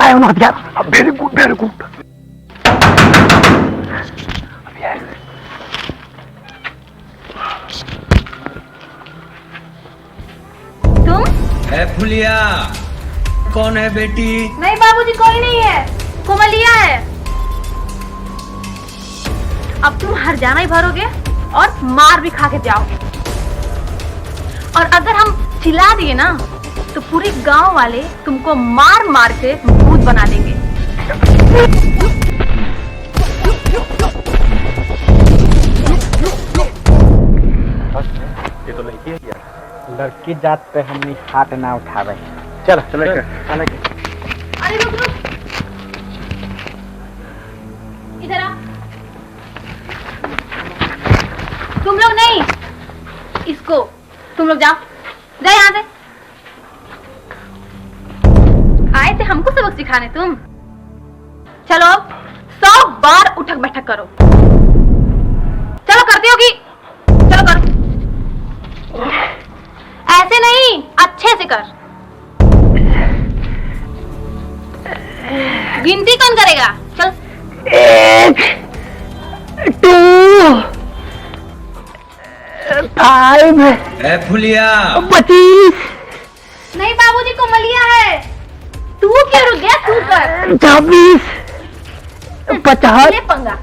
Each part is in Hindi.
है उन हथियार। Very good very good. तुम? है फुलिया। कौन है बेटी? नहीं बाबूजी, कोई नहीं है, कोमलिया है। अब तुम हरजाना ही भरोगे और मार भी खा के जाओगे। और अगर हम चिल्ला दिए ना तो पूरे गांव वाले तुमको मार मार के भूत बना देंगे। ये तो लड़की है यार। लड़की जात पे हम हाथ ना उठावे। चल चल अरे रुक रुक, इधर आ। तुम लोग नहीं, इसको तुम लोग जाओ, जाओ यहाँ से। आए थे हमको सबक सिखाने तुम। चलो अब 100 बार उठक बैठक करो। चलो करती होगी, चलो करो। ऐसे नहीं, अच्छे से कर। गिनती कौन करेगा? चल। 1 2 5 है फुलिया। 25 नहीं बाबूजी, कोमलिया है। तू क्यों रुक गया? तू कर। 26 50 ले पंगा।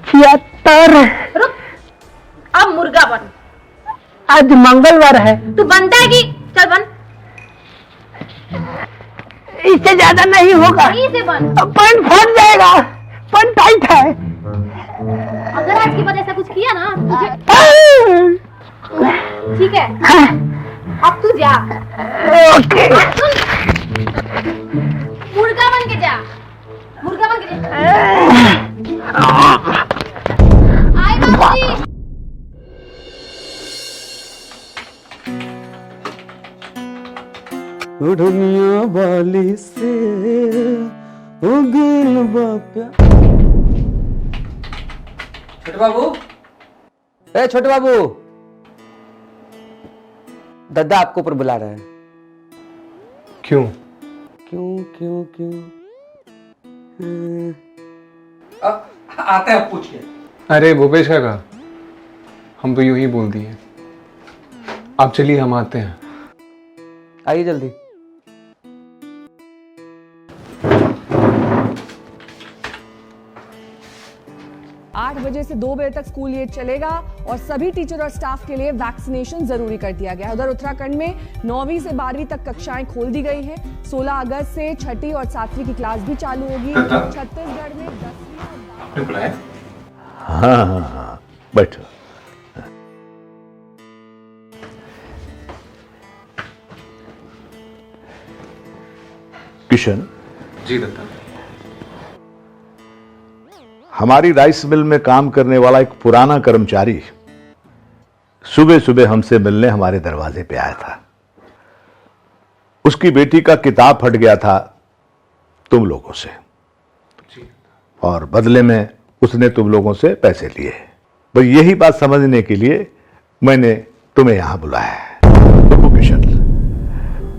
76। रुक, अब मुर्गा बन। आज मंगलवार है। तू बनता है कि? चल बन। इससे ज्यादा नहीं होगा। यहीं से बन। पैंट फट जाएगा, पैंट टाइट है। अगर आज के बाद ऐसा कुछ किया ना तुझे। ठीक है, अब तू जा। ओके। मुर्गा बन के जा, मुर्गा बन के जा। आए बाबूजी। दुनिया वाली से उगल बाप्या। छोटे बाबू, ए छोटे बाबू, दादा आपको ऊपर बुला रहे हैं। क्यों? क्यों क्यों क्यों? आते हैं पूछ के। अरे भूपेश काका, हम तो यूं ही बोल दिए। आप चलिए, हम आते हैं। आइए जल्दी। 8 बजे से 2 बजे तक स्कूल ये चलेगा और सभी टीचर और स्टाफ के लिए वैक्सीनेशन जरूरी कर दिया गया है। उधर उत्तराखंड में 9वीं से 12वीं तक कक्षाएं खोल दी गई हैं। 16 अगस्त से 6ठी और 7वीं की क्लास भी चालू होगी। छत्तीसगढ़ में 10वीं और हाँ, बैठो। किशन जी दत्ता। हमारी राइस मिल में काम करने वाला एक पुराना कर्मचारी सुबह सुबह हमसे मिलने हमारे दरवाजे पे आया था। उसकी बेटी का किताब फट गया था तुम लोगों से, और बदले में उसने तुम लोगों से पैसे लिए। बस यही बात समझने के लिए मैंने तुम्हें यहां बुलाया है। देखो किशन,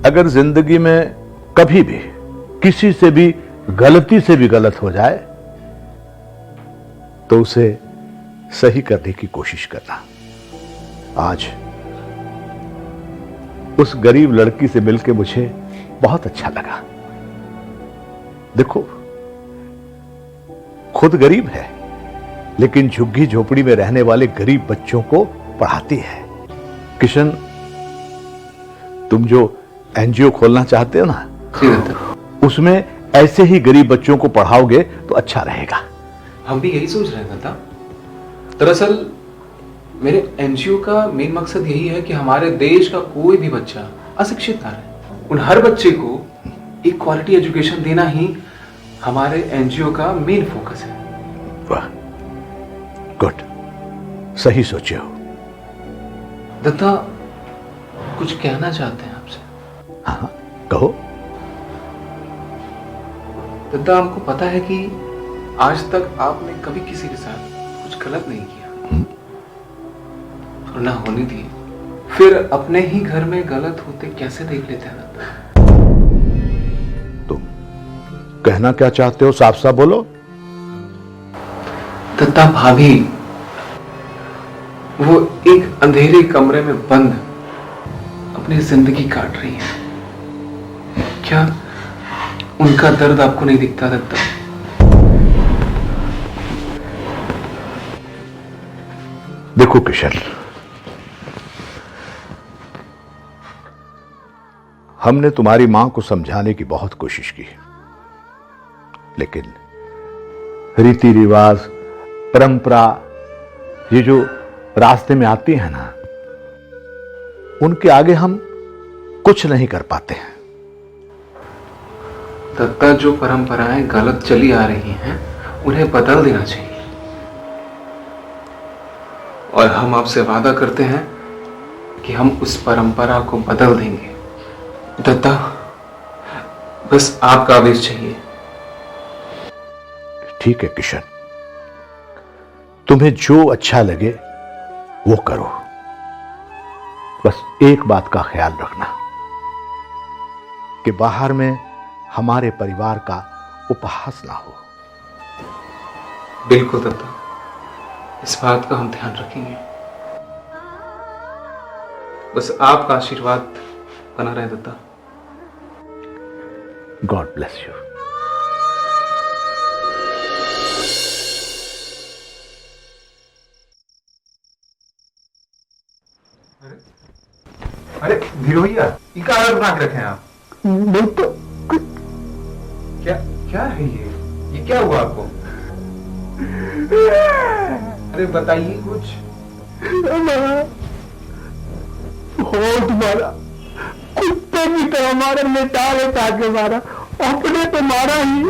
अगर जिंदगी में कभी भी किसी से भी गलती से भी गलत हो जाए तो उसे सही करने की कोशिश करना। आज उस गरीब लड़की से मिलकर मुझे बहुत अच्छा लगा। देखो, खुद गरीब है लेकिन झुग्गी झोपड़ी में रहने वाले गरीब बच्चों को पढ़ाती है। किशन, तुम जो एनजीओ खोलना चाहते हो ना, उसमें ऐसे ही गरीब बच्चों को पढ़ाओगे तो अच्छा रहेगा। हम भी यही सोच रहे हैं दादा। दरअसल मेरे एनजीओ का मेन मकसद यही है कि हमारे देश का कोई भी बच्चा अशिक्षित ना रहे। उन हर बच्चे को एक क्वालिटी एजुकेशन देना ही हमारे एनजीओ का मेन फोकस है। वाह, गुड, सही सोचे हो। दत्ता, कुछ कहना चाहते हैं आपसे? हाँ, कहो। दत्ता, हमको पता है कि आज तक आपने कभी किसी के साथ कुछ गलत नहीं किया और ना होने दिए। फिर अपने ही घर में गलत होते कैसे देख लेते हैं दत्ता? कहना क्या चाहते हो साफ साफ बोलो। दत्ता भाभी वो एक अंधेरे कमरे में बंद अपनी जिंदगी काट रही है। क्या उनका दर्द आपको नहीं दिखता दत्ता? देखो किशन, हमने तुम्हारी मां को समझाने की बहुत कोशिश की, लेकिन रीति रिवाज, परंपरा, ये जो रास्ते में आती है ना, उनके आगे हम कुछ नहीं कर पाते हैं। दत्ता, जो परंपराएं गलत चली आ रही हैं उन्हें बदल देना चाहिए, और हम आपसे वादा करते हैं कि हम उस परंपरा को बदल देंगे। दत्ता, बस आपका आदेश चाहिए। ठीक है किशन, तुम्हें जो अच्छा लगे वो करो, बस एक बात का ख्याल रखना कि बाहर में हमारे परिवार का उपहास ना हो। बिल्कुल दत्ता, इस बात का हम ध्यान रखेंगे। बस आपका आशीर्वाद बना रहे दत्ता। God bless you. अरे धीरू भैया, ये क्या आदत बना के रखे हैं आप? क्या क्या है ये क्या हुआ आपको? अरे बताइए कुछ। होठ मारा, कुत्ते की तरह मारा, लेटा लेटा के मारा, अपने तो मारा ही,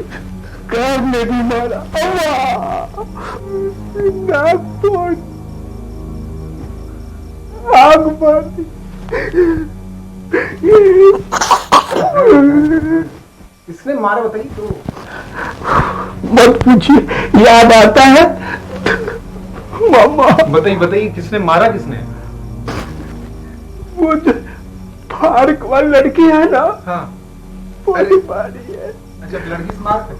घर में भी मारा। नाक तोड़, आग मार, किसने मारा बताइए तो। मत पूछिए, याद आता है मामा। बताइए बताइए, किसने मारा? किसने? वो जो पार्क वाली लड़की है ना, हाँ। वो मारी है। अच्छा, लड़की से मार थे?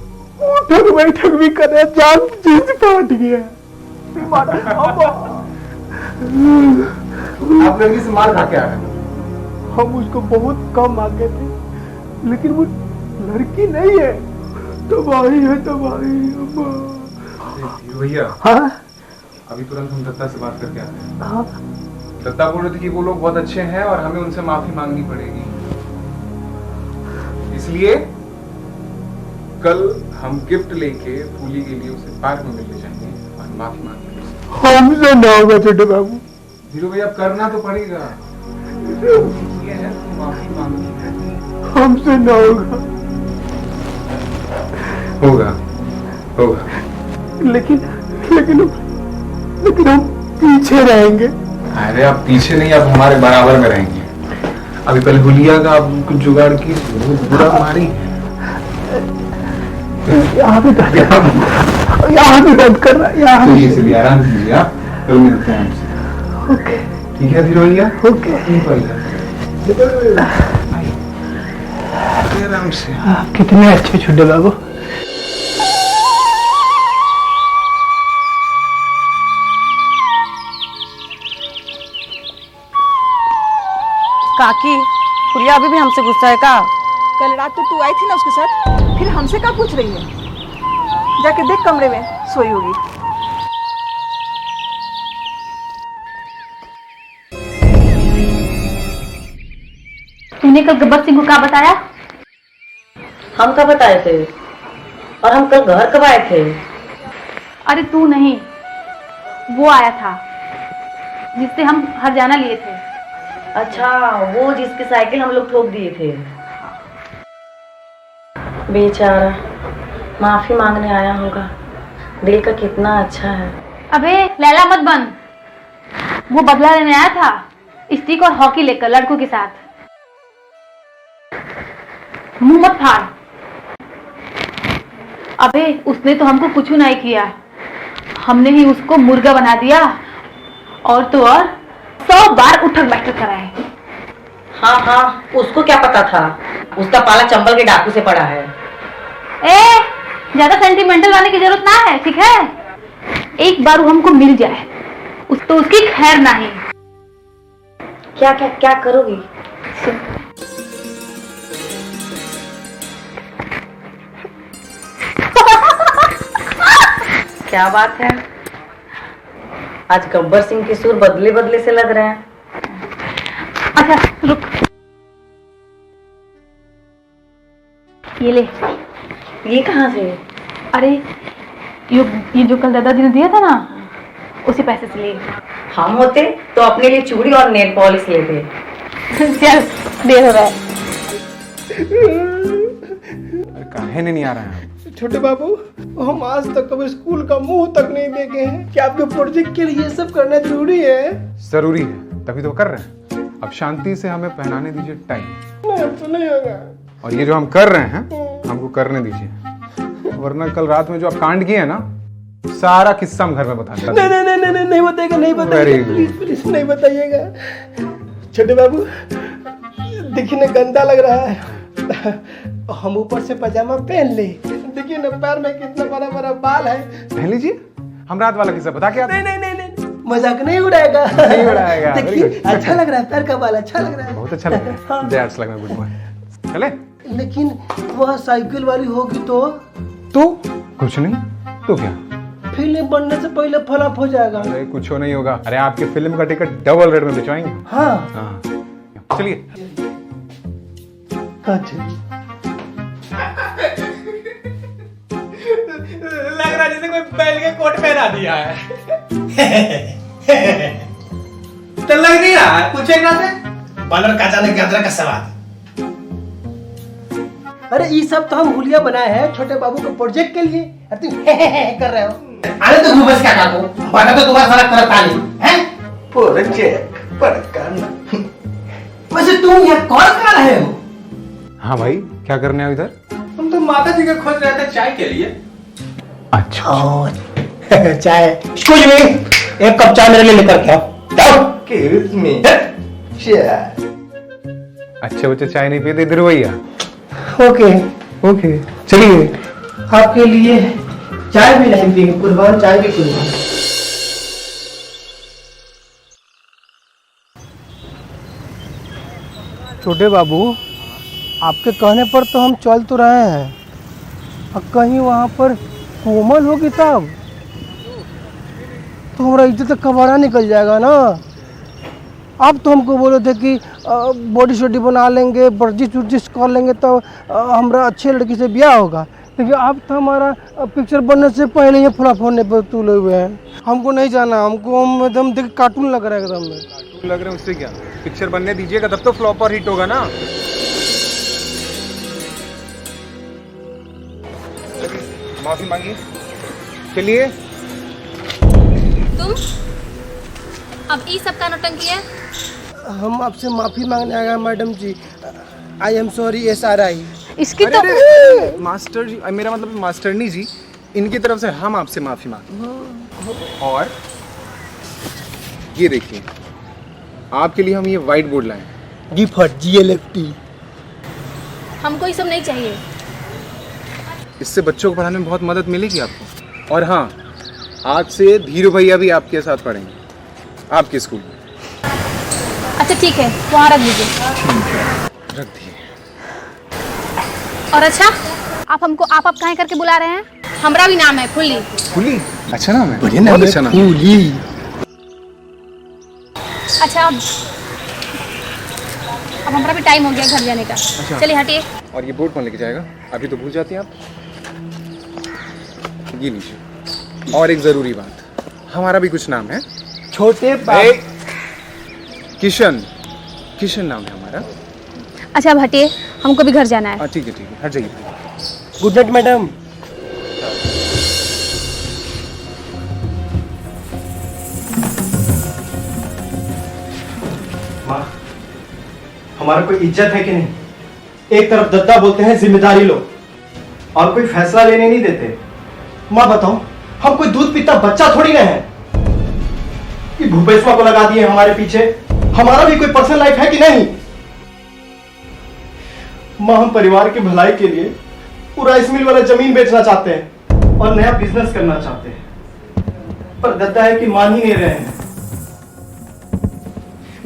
उठक बैठक भी करे, जान चीज फाट गया। आप लड़की से मार खा के आ गए? हम उसको बहुत कम मांगे थे, लेकिन वो लड़की नहीं है, तबाही है तबाही। भैया, हाँ अभी तुरंत हम दत्ता से बात करके आते हैं। हाँ, दत्ता बोल रहे थे कि वो लोग बहुत अच्छे हैं और हमें उनसे माफी मांगनी पड़ेगी, इसलिए कल हम गिफ्ट लेके फूली के लिए उसे पार्क में मिलने जाएंगे और माफी मांगेंगे उससे। हमसे ना होगा छोटे बाबू। धीरू भैया, करना तो पड़ेगा, ये है तो माफी मांगनी है। हमसे ना होगा। होगा होगा, लेकिन लेकिन लेकिन हम पीछे रहेंगे। अरे आप पीछे नहीं, आप हमारे बराबर में रहेंगे। अभी पहले हुलिया का आप कुछ जुगाड़ की, बहुत बुरा मारी। यहाँ भी दर्द कर रहा है, यहाँ भी। चलिए आराम कीजिए, आप कल मिलते हैं आपसे। ओके ठीक है धीरू भैया? ओके। आराम से। कितने अच्छे छोटे बाबू। काकी, फुलिया अभी भी हमसे गुस्सा है का? कल रात तो तू आई थी ना उसके साथ, फिर हमसे क्या पूछ रही है? जाके देख, कमरे में सोई होगी। तूने कल गब्बर सिंह को क्या बताया? हम कब बताए थे? और हम कल घर कब आए थे? अरे तू नहीं, वो आया था जिससे हम हरजाना लिए थे। अच्छा, वो जिसकी साइकिल हम लोग ठोक दिए थे। बेचारा माफी मांगने आया होगा, दिल का कितना अच्छा है। अबे लैला मत बन, वो बदला लेने आया था स्टिक और हॉकी लेकर लड़कों के साथ। मुंह मत फाड़। अबे उसने तो हमको कुछ नहीं किया, हमने ही उसको मुर्गा बना दिया, और तो और 100 बार उठक बैठक कराए। हाँ हाँ, उसको क्या पता था उसका पाला चंबल के डाकू से पड़ा है। ज्यादा सेंटिमेंटल वाले की जरूरत ना है, ठीक है? एक बार वो हमको मिल जाए तो उसकी खैर नहीं। क्या क्या क्या करोगी? क्या बात है, आज गब्बर सिंह के सुर बदले बदले से लग रहे हैं। अच्छा रुक, ये ले। ये कहाँ से? अरे ये जो कल दादाजी ने दिया था ना, उसी पैसे से लिए। हम होते तो अपने लिए चूड़ी और नेल पॉलिश लेते। चल देर हो रहा है। काहे नहीं आ रहा है? छोटे बाबू, हम आज तक कभी स्कूल का मुंह तक नहीं देखे हैं। क्या आपके प्रोजेक्ट के लिए ये सब करना जरूरी है? जरूरी है, तभी तो कर रहे हैं। अब शांति से हमें पहनाने दीजिए टाई। नहीं, अब तो नहीं होगा। और ये जो हम कर रहे हैं हमको करने दीजिए, वरना कल रात में जो आप कांड किए हैं ना, सारा किस्सा हम घर में बता देंगे। नहीं नहीं नहीं नहीं नहीं बताइएगा, नहीं बताइएगा, प्लीज प्लीज नहीं बताइएगा। छोटे बाबू देखिए ना, गंदा लग रहा है। हम ऊपर से पजामा पहन ले, देखिए ना पैर में कितना बड़ा बड़ा बाल है। पहन लीजिए, हम रात वाला किस्सा बता के आते हैं। नहीं नहीं नहीं नहीं, मजाक नहीं उड़ाएगा। नहीं उड़ाएगा। देखिए अच्छा लग रहा है, पैर का बाल अच्छा लग रहा है। बहुत अच्छा लग रहा है। That's like my good boy. चले? लेकिन वह साइकिल वाली होगी तो कुछ नहीं तो क्या, फिल्म बनने से पहले फ्लॉप हो जाएगा। अरे कुछ नहीं होगा। अरे आपकी फिल्म का टिकट डबल रेट में बिचवाएंगे। हाँ चलिए। अच्छा, लग रहा जैसे कोई बैल के कोट पहना दिया है। तो लग नहीं रहा है, पूछेगा से बानर का जाने के अदरक का स्वाद। अरे ये सब तो हम हुलिया बनाए हैं छोटे बाबू के प्रोजेक्ट के लिए। अरे तुम कर रहे हो। अरे तो घूमस क्या काको, बना तो तुम्हारा सारा करता नहीं है। प्रोजेक्ट पर करना। वैसे तुम यहाँ कौन कर रहे हो? हाँ भाई, क्या करने आए इधर? हम तो माता जी के खोज रहे थे चाय के लिए। अच्छा चाय, एक्सक्यूज मी, एक कप चाय मेरे लिए लेकर के आओ। एक्सक्यूज मी, चाय। अच्छे बच्चे चाय नहीं पीते, इधर भैया। ओके ओके चलिए, आपके लिए चाय भी नहीं पिएंगे, कुर्बान चाय भी कुर्बान। छोटे बाबू, आपके कहने पर तो हम चल तो रहे हैं, और कहीं वहाँ पर कोमल होगी तब तो हमारा इज्जत का कबाड़ा निकल जाएगा ना। आप तो हमको बोले थे कि बॉडी शॉडी बना लेंगे, वर्जिश वर्जिश कर लेंगे तो हमारा अच्छे लड़की से ब्याह होगा, लेकिन आप तो हमारा पिक्चर बनने से पहले ही फ्लॉप होने पर तुले हुए हैं। हमको नहीं जाना, हमको एकदम देख कार्टून लग रहा है एकदम। कार्टून लग रहा है उससे क्या, पिक्चर बनने दीजिएगा तब तो फ्लॉप और हिट होगा ना। माफी मांगिए। चलिए। तुम अब ये सब का नौटंकी है? हम आपसे माफी मांगने आए हैं madam ji. I am sorry SRI। इसकी अरे, तो अरे, मास्टर जी, मेरा मतलब मास्टरनी जी, इनकी तरफ से हम आपसे माफी मांगते। और ये देखिए, आपके लिए हम ये व्हाइट बोर्ड लाए हैं। G for GLFT। हमको ये सब नहीं चाहिए। इससे बच्चों को पढ़ाने में बहुत मदद मिलेगी आपको। और हाँ, आज से धीरू भैया भी आपके साथ पढ़ेंगे आपके स्कूल में। अच्छा ठीक है, वहाँ रख दीजिए। रख दिए। और अच्छा, आप हमको आप काहे करके बुला रहे हैं? हमारा भी नाम है फुल्ली। फुली? अच्छा नाम है। बढ़िया नाम बहुत है, अच्छा नाम। फुली। अच्छा अब हमारा भी टाइम हो गया घर जाने का। अच्छा। चलिए हटिए। और ये बोर्ड कौन लेके जाएगा? अभी तो भूल जाती हैं आप। ये लीजिए। और एक जरूरी बात, हमारा भी कुछ नाम है। छोटे किशन, किशन नाम है हमारा। अच्छा अब हटिए, हमको भी घर जाना है। हाँ ठीक है, हट जाइए। Good night madam. माँ, हमारा कोई इज्जत है कि नहीं? एक तरफ दद्दा बोलते हैं जिम्मेदारी लो, और कोई फैसला लेने नहीं देते। माँ बताओ, हम कोई दूध पीता बच्चा थोड़ी ना है कि भूपेशवा को लगा दिए हमारे पीछे। हमारा भी कोई पर्सनल लाइफ है कि नहीं? माँ, हम परिवार की भलाई के लिए वो राइस मिल वाला जमीन बेचना चाहते हैं और नया बिजनेस करना चाहते हैं, पर दद्दा है कि मान ही नहीं रहे हैं।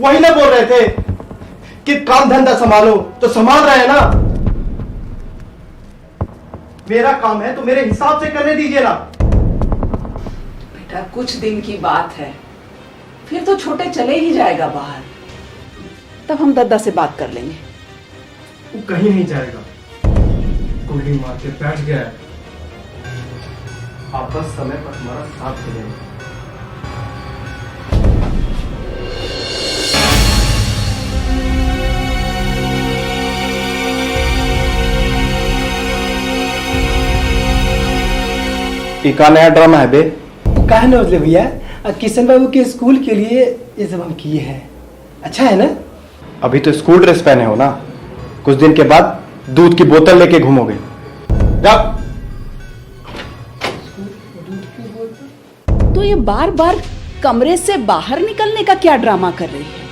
वही ना बोल रहे थे कि काम धंधा संभालो, तो संभाल रहे हैं ना। मेरा काम है तो मेरे हिसाब से करने दीजिए ना। बेटा कुछ दिन की बात है, फिर तो छोटे चले ही जाएगा बाहर, तब हम दद्दा से बात कर लेंगे। वो कहीं नहीं जाएगा, कुंडली मार के बैठ गया है। आप बस समय पर हमारा साथ देंगे। का नया ड्रामा है बे? कहा न उजले भैया, किशन बाबू के स्कूल के लिए ये सब हम किए हैं। अच्छा है ना? अभी तो स्कूल ड्रेस पहने हो ना, कुछ दिन के बाद दूध की बोतल लेके घूमोगे। जाओ। तो ये बार बार कमरे से बाहर निकलने का क्या ड्रामा कर रही है?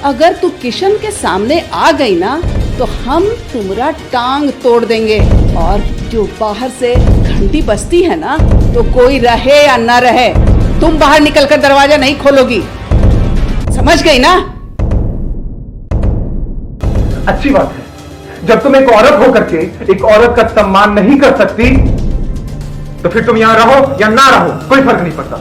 अगर तू किशन के सामने आ गई ना तो हम तुम्हारा टांग तोड़ देंगे। और जो बाहर से घंटी बजती है ना, तो कोई रहे या ना रहे, तुम बाहर निकलकर दरवाजा नहीं खोलोगी, समझ गई ना? अच्छी बात है, जब तुम एक औरत होकर के एक औरत का सम्मान नहीं कर सकती, तो फिर तुम यहां रहो या ना रहो, कोई फर्क नहीं पड़ता।